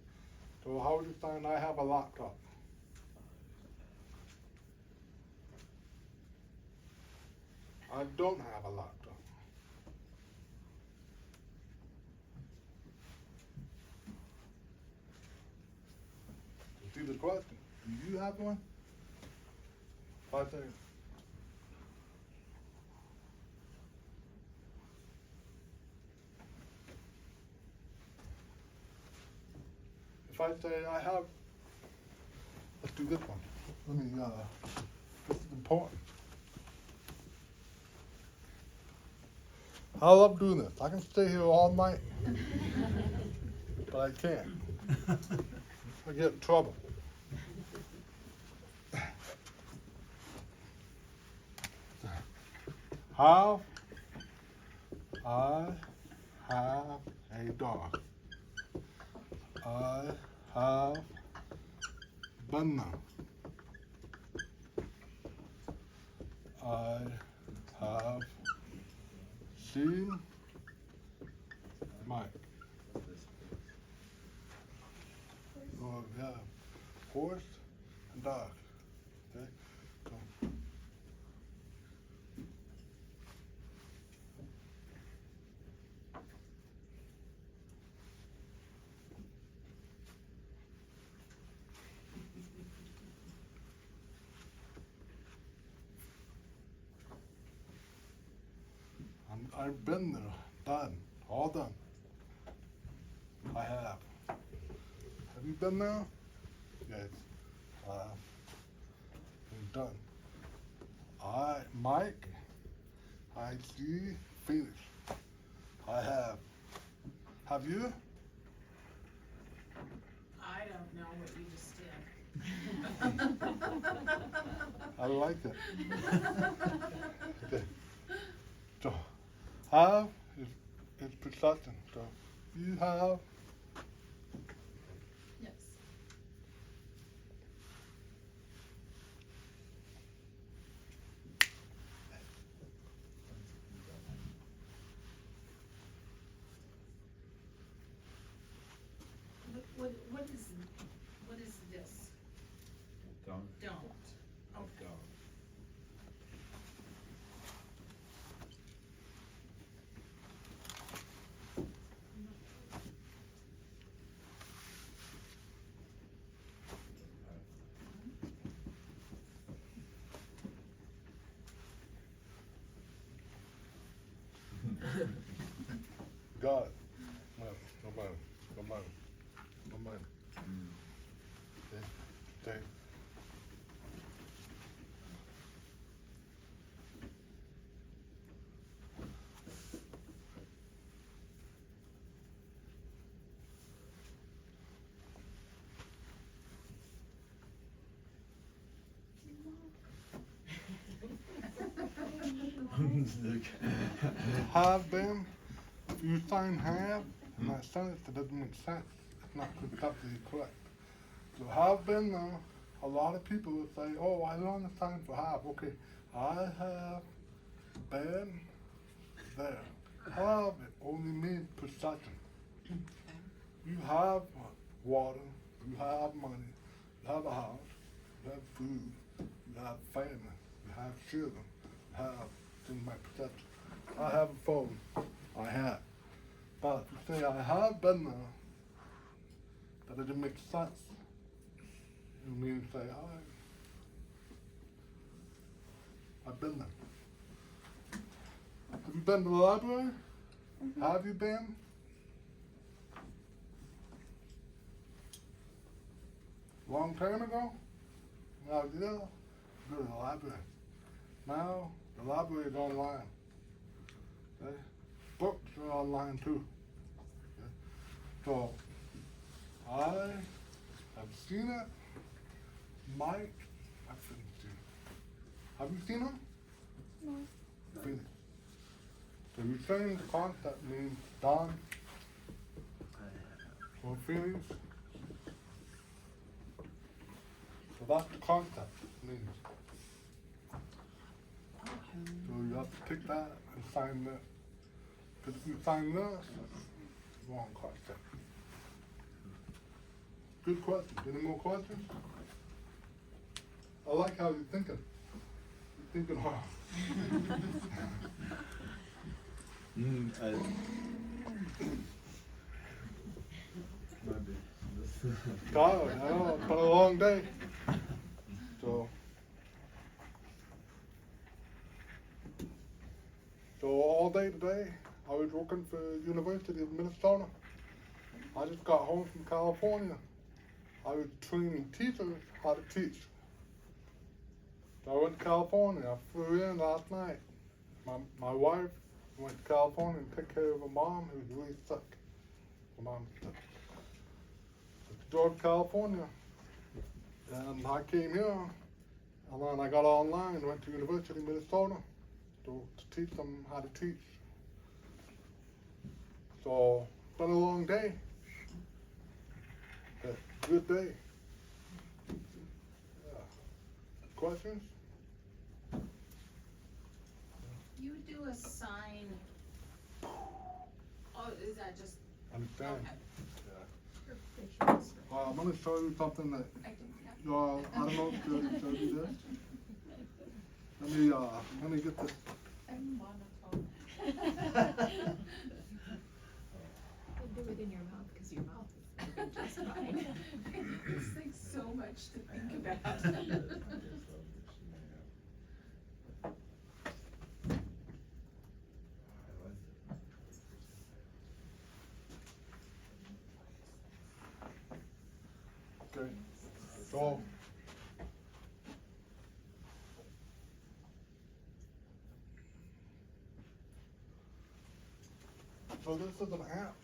[SPEAKER 1] So how would you sign I have a laptop? I don't have a laptop. You see the question? Do you have one? 5 seconds. If I say I have, let's do this one. This is important. I love doing this. I can stay here all night, but I can't. I get in trouble. Have I have a dog? I have been there. I have seen Mike. Oh, yeah. Horse and dog. Okay? So. I've been there, done, all done. I have. Have you been there? Yes. I'm done. Mike, I see Phoenix. I have. Have you?
[SPEAKER 7] I don't know what you just did.
[SPEAKER 1] I like it. Okay. So, have is possession. So, you have.
[SPEAKER 7] Yes. What is this?
[SPEAKER 5] Don't.
[SPEAKER 7] Don't. Okay.
[SPEAKER 5] Don't.
[SPEAKER 1] Okay. Have been, if you sign have, in that sentence, it doesn't make sense. It's not conceptually correct. So have been, a lot of people will say, oh, I don't understand for have. Okay, I have been there. Have it only means possession. You have water, you have money, you have a house, you have food, you have family, you have children, you have in my possession. I have a phone, I have. But if you say I have been there, that doesn't make sense. You mean to say I've been there. Have you been to the library? Have you been? Long time ago? Now, yeah, go to the library. Now, the library is online. Okay? Books are online too. Okay? So, I have seen it. Mike, I haven't seen it. Have you seen it?
[SPEAKER 3] No.
[SPEAKER 1] Phoenix. So you're saying the concept means Don or Phoenix? So that's the concept means. So you have to take that and sign that. Because if you sign this, it's wrong concept. Good question. Any more questions? I like how you're thinking. You're thinking hard.
[SPEAKER 5] Maybe.
[SPEAKER 1] Tired, I know, it's been a long day. So all day today, I was working for University of Minnesota. I just got home from California. I was training teachers how to teach. So I went to California. I flew in last night. My wife went to California and took care of a mom who was really sick. My mom's sick. I drove to California. And I came here, and then I got online and went to University of Minnesota to teach them how to teach. So, it's been a long day. But good day. Yeah. Questions?
[SPEAKER 7] You do a sign. Oh, is that just,
[SPEAKER 1] Understand?
[SPEAKER 7] okay.
[SPEAKER 1] Yeah. I'm gonna show you something that
[SPEAKER 7] I can, yeah.
[SPEAKER 1] y'all, I don't know if you show you this. Let me get this.
[SPEAKER 7] I'm monotone.
[SPEAKER 4] Don't do it in your mouth, cause your mouth is moving just fine.
[SPEAKER 7] It's like so much to think about.
[SPEAKER 1] Okay. So. So this is an app,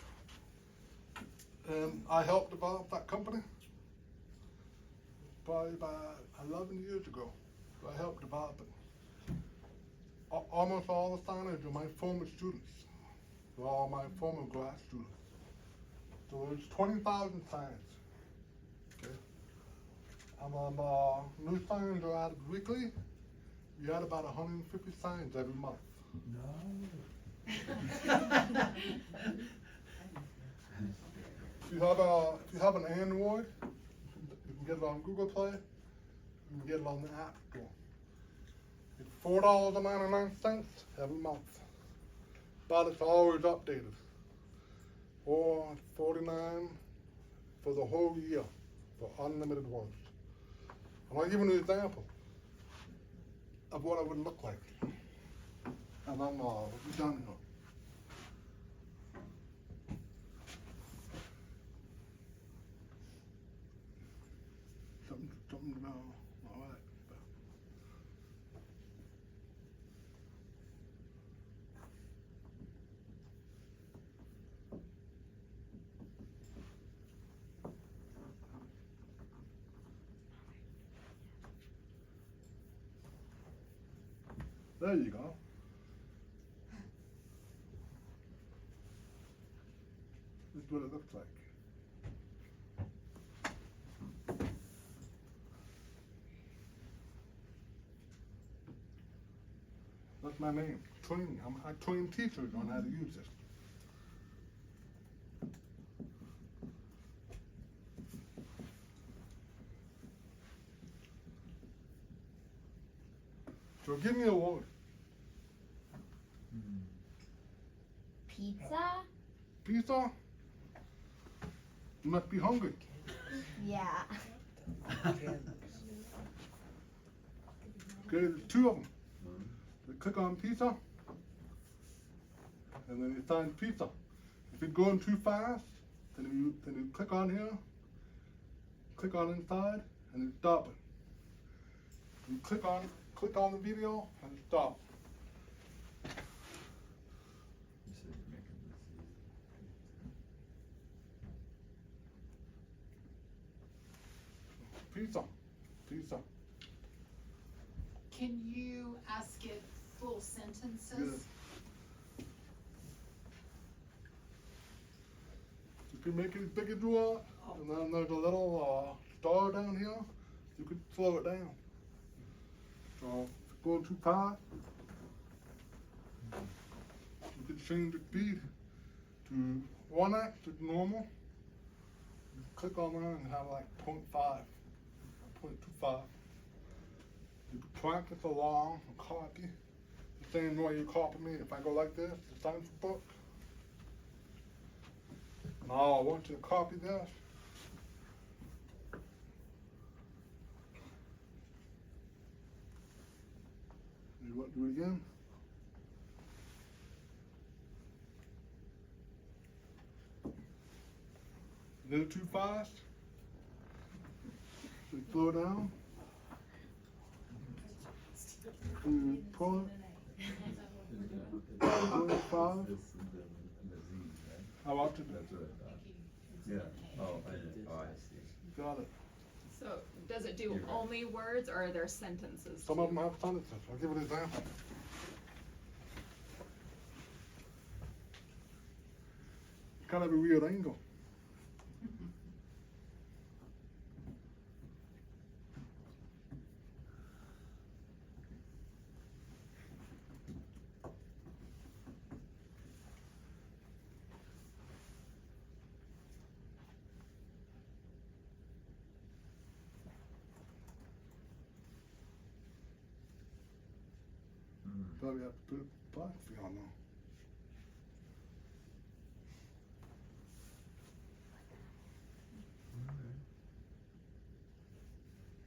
[SPEAKER 1] and I helped develop that company probably about 11 years ago. So I helped develop it. Almost all the signers are my former students. They're all my former grad students. So there's 20,000 signs. Okay. And new signs are added weekly. You add about 150 signs every month. If you have an Android, you can get it on Google Play. You can get it on the App Store. It's $4.99 every month, but it's always updated. Or $49 for the whole year for unlimited ones. And I'll give you an example of what it would look like. And then we'll be done here. Something all right. There you go. This is what it looks like. That's my name, training. I train teachers on how to use this. So give me a word.
[SPEAKER 3] Pizza?
[SPEAKER 1] Pizza? You must be hungry.
[SPEAKER 3] Yeah.
[SPEAKER 1] Okay, there's two of them. You click on pizza, and then you find pizza. If it's going too fast, then you click on here, click on inside, and you stop it. You click on the video, and stop.
[SPEAKER 5] You said you're making this easy.
[SPEAKER 1] Pizza, pizza.
[SPEAKER 7] Can you ask it full sentences?
[SPEAKER 1] Yes. You can make it as big as you want, and then there's a little star down here. You could slow it down. So if it's going too fast, you could change the speed to 1x, to normal. You click on there and have like 0.5, 0.25. You can practice along and copy. The same way you copy me. If I go like this, the science book. Now I want you to copy this. You want to do it again? A little too fast. So you slow down. You pull it. Five.
[SPEAKER 5] This is the Z, right?
[SPEAKER 1] How about you?
[SPEAKER 5] That's what I thought. Yeah. Oh, I see.
[SPEAKER 1] Got it.
[SPEAKER 4] So does it do
[SPEAKER 5] You're right.
[SPEAKER 4] only words or are there sentences?
[SPEAKER 1] Some of
[SPEAKER 4] too?
[SPEAKER 1] them have sentences. I'll give you an example. Kind of a weird angle. Probably have to put a black thing on now.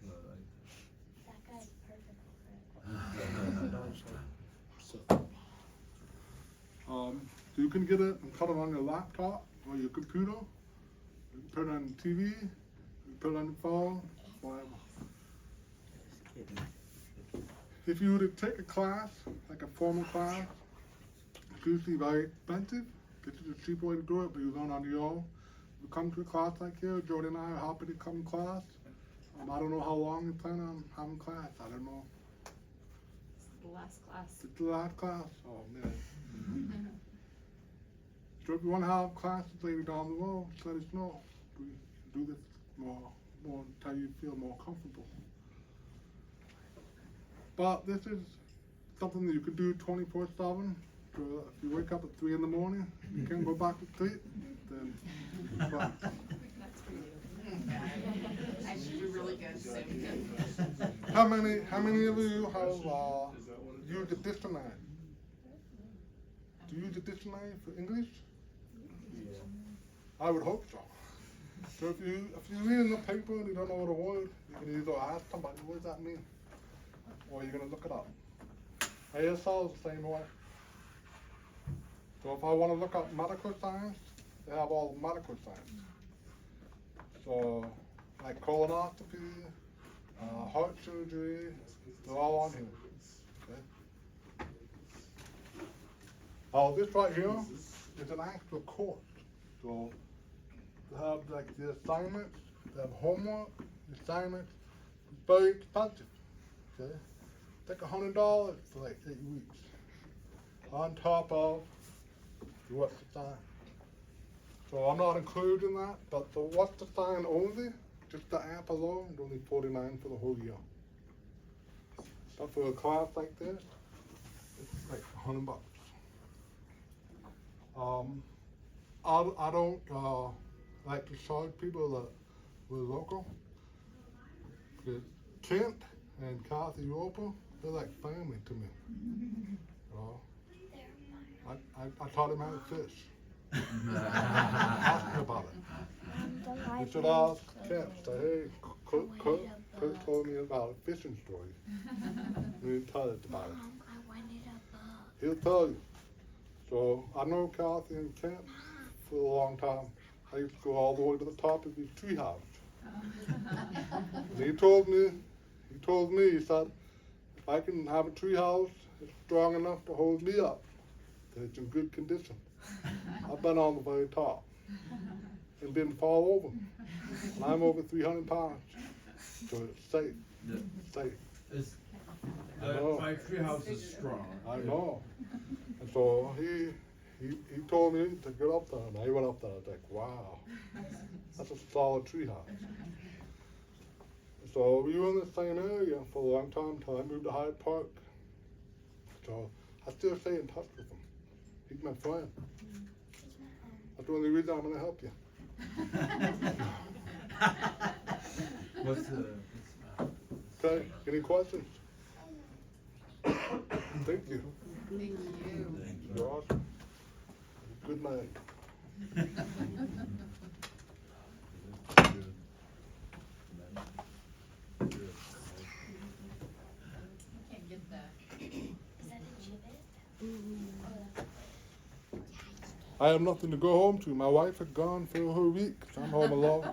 [SPEAKER 5] Well,
[SPEAKER 3] That guy's perfect
[SPEAKER 1] So you can get it and cut it on your laptop or your computer. You can put it on the TV. You can put it on the phone. Whatever. If you were to take a class, like a formal class, it's usually very expensive. This is a cheap way to do it, but you're going on your own. You come to a class like here, Jody and I are happy to come to class. I don't know how long you plan on having class. I don't know.
[SPEAKER 4] This is the last class.
[SPEAKER 1] It's the last class. Oh man. So if you want to have classes later down the road, just let us know. We do this more until you feel more comfortable. But this is something that you can do 24/7. So if you wake up at 3 in the morning, you can't go back to sleep, then but
[SPEAKER 4] That's for you.
[SPEAKER 7] I should do really good soon.
[SPEAKER 1] how many of you have used the dictionary? Do you use the dictionary for English? I would hope so. So if you read in the paper and you don't know what a word, you can either ask somebody, what does that mean? Or you're gonna look it up. ASL is the same way. So if I want to look up medical science, they have all medical science. So like colonoscopy, heart surgery, they're all on here. Okay? This right here is an actual course. So they have like the assignments, they have homework, the assignments, it's very expensive. Okay? It's like $100 for like 8 weeks. On top of what's assigned. So I'm not including that, but the what's assigned only, just the app alone, is only $49 for the whole year. But for a class like this, it's like $100. I don't like to charge people that were local. Because Kent and Kathy Roper, they're like family to me. I taught him how to fish. Ask him about it. You should ask Kent, say, hey, Kurt told me about a fishing story. You tell it about it.
[SPEAKER 3] I wanted a book.
[SPEAKER 1] He'll tell you. So I know Kathy and Kent for a long time. I used to go all the way to the top of his treehouse. And he told me, he said, if I can have a treehouse that's strong enough to hold me up, that it's in good condition. I've been on the very top and didn't fall over. And I'm over 300 pounds, so it's safe. Safe.
[SPEAKER 5] It's,
[SPEAKER 1] I know.
[SPEAKER 5] my treehouse is strong.
[SPEAKER 1] I know. And so he told me to get up there, and I went up there. I was like, wow, that's a solid treehouse. So we were in the same area for a long time until I moved to Hyde Park. So I still stay in touch with him. He's my friend. That's the only reason I'm gonna help you.
[SPEAKER 5] What's the?
[SPEAKER 1] Okay, any questions? Thank you.
[SPEAKER 4] Thank you.
[SPEAKER 1] You're awesome. Good night.
[SPEAKER 7] I can't get that.
[SPEAKER 3] Is that a gibbet?
[SPEAKER 1] I have nothing to go home to. My wife is gone for her week. So I'm home alone.